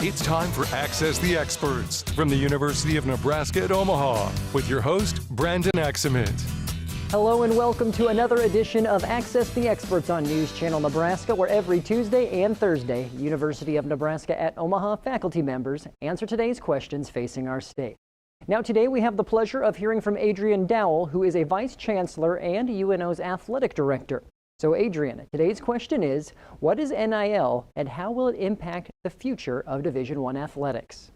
It's time for Access the Experts from the University of Nebraska at Omaha with your host, Brandon Axamit. Hello and welcome to another edition of Access the Experts on News Channel Nebraska, where every Tuesday and Thursday, University of Nebraska at Omaha faculty members answer today's questions facing our state. Now today we have the pleasure of hearing from Adrian Dowell, who is a Vice Chancellor and UNO's Athletic Director. So Adrian, today's question is, what is NIL and how will it impact the future of Division I athletics?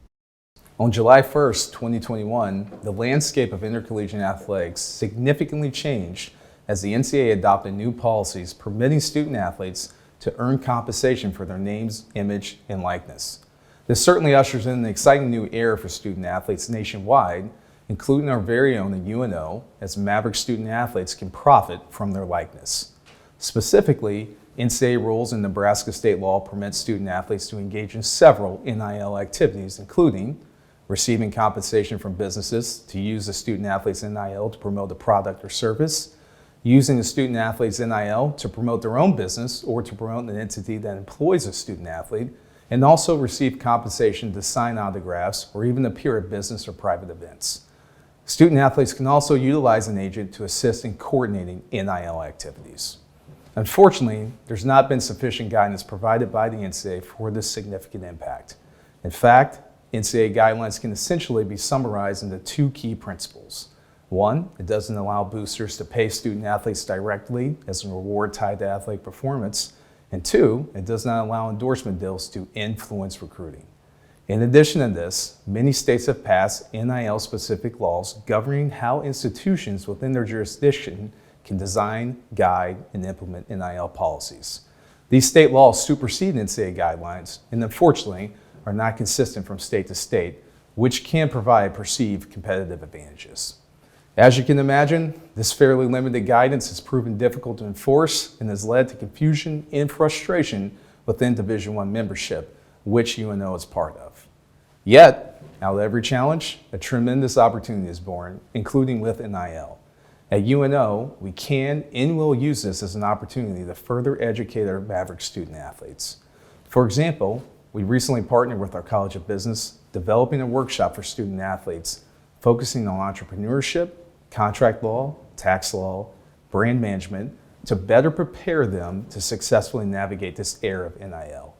On July 1st, 2021, the landscape of intercollegiate athletics significantly changed as the NCAA adopted new policies permitting student athletes to earn compensation for their names, image, and likeness. This certainly ushers in an exciting new era for student athletes nationwide, including our very own at UNO, as Maverick student athletes can profit from their likeness. Specifically, NCAA rules and Nebraska state law permit student athletes to engage in several NIL activities, including receiving compensation from businesses to use the student athlete's NIL to promote a product or service, using the student athlete's NIL to promote their own business or to promote an entity that employs a student athlete, and also receive compensation to sign autographs or even appear at business or private events. Student athletes can also utilize an agent to assist in coordinating NIL activities. Unfortunately, there's not been sufficient guidance provided by the NCAA for this significant impact. In fact, NCAA guidelines can essentially be summarized into two key principles. One, it doesn't allow boosters to pay student athletes directly as a reward tied to athletic performance. And two, it does not allow endorsement deals to influence recruiting. In addition to this, many states have passed NIL-specific laws governing how institutions within their jurisdiction can design, guide, and implement NIL policies. These state laws supersede NCAA guidelines and unfortunately are not consistent from state to state, which can provide perceived competitive advantages. As you can imagine, this fairly limited guidance has proven difficult to enforce and has led to confusion and frustration within Division I membership, which UNO is part of. Yet, out of every challenge, a tremendous opportunity is born, including with NIL. At UNO, we can and will use this as an opportunity to further educate our Maverick student athletes. For example, we recently partnered with our College of Business, developing a workshop for student athletes focusing on entrepreneurship, contract law, tax law, brand management, to better prepare them to successfully navigate this era of NIL.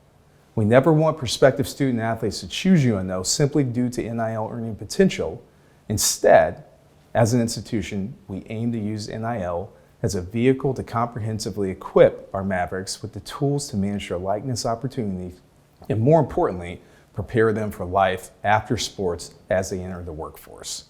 We never want prospective student athletes to choose UNO simply due to NIL earning potential. Instead, as an institution, we aim to use NIL as a vehicle to comprehensively equip our Mavericks with the tools to manage their likeness opportunities and, more importantly, prepare them for life after sports as they enter the workforce.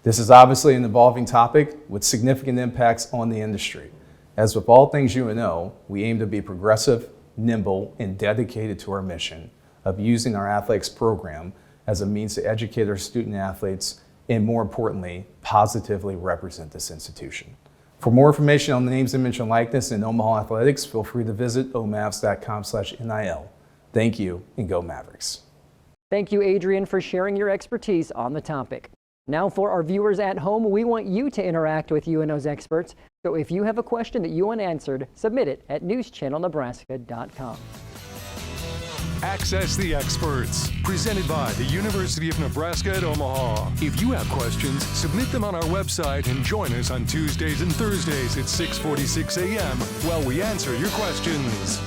This is obviously an evolving topic with significant impacts on the industry. As with all things UNO, we aim to be progressive, nimble, and dedicated to our mission of using our athletics program as a means to educate our student athletes and, more importantly, positively represent this institution. For more information on the names, image, and likeness in Omaha athletics, feel free to visit omavs.com/NIL. Thank you, and go Mavericks. Thank you, Adrian, for sharing your expertise on the topic. Now for our viewers at home, we want you to interact with UNO's experts. So if you have a question that you want answered, submit it at newschannelnebraska.com. Access the Experts, presented by the University of Nebraska at Omaha. If you have questions, submit them on our website and join us on Tuesdays and Thursdays at 6:46 a.m. while we answer your questions.